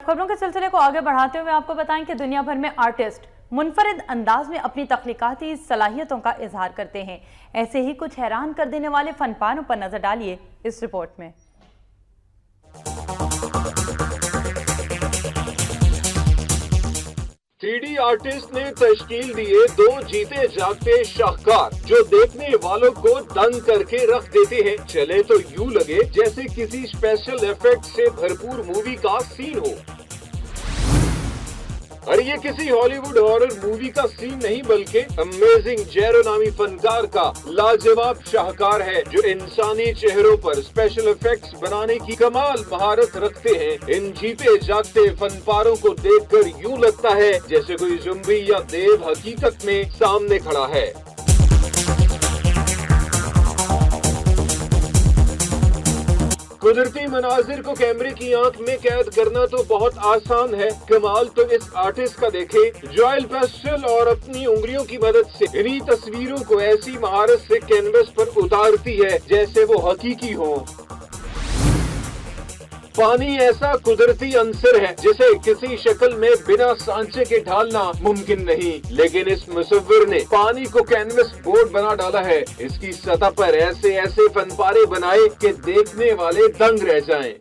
खबरों के सिलसिले को आगे बढ़ाते हुए आपको बताएं कि दुनिया भर में आर्टिस्ट मुनफरिद अंदाज में अपनी तख्लीकाती सलाहियतों का इजहार करते हैं। ऐसे ही कुछ हैरान कर देने वाले फनपारों पर नजर डालिए इस रिपोर्ट में। 3D आर्टिस्ट ने तश्कील दिए 2 जीते जागते शाहकार जो देखने वालों को दंग करके रख देते हैं। चले तो यूं लगे जैसे किसी स्पेशल इफेक्ट से भरपूर मूवी का सीन हो। और ये किसी हॉलीवुड हॉरर मूवी का सीन नहीं बल्कि अमेजिंग जैरो नामी फनकार का लाजवाब शाहकार है जो इंसानी चेहरों पर स्पेशल इफेक्ट्स बनाने की कमाल महारत रखते हैं। इन जीते जागते फनपारों को देखकर यूं लगता है जैसे कोई ज़ुम्बी या देव हकीकत में सामने खड़ा है। कुदरती मनाजिर को कैमरे की आंख में कैद करना तो बहुत आसान है, कमाल तो इस आर्टिस्ट का देखे जो ऑयल पेस्टल और अपनी उंगलियों की मदद से इन्हीं तस्वीरों को ऐसी महारत से कैनवस पर उतारती है जैसे वो हकीकी हो। पानी ऐसा कुदरती अंसर है जिसे किसी शक्ल में बिना सांचे के ढालना मुमकिन नहीं, लेकिन इस मुसव्विर ने पानी को कैनवस बोर्ड बना डाला है। इसकी सतह पर ऐसे ऐसे फनपारे बनाए कि देखने वाले दंग रह जाएं।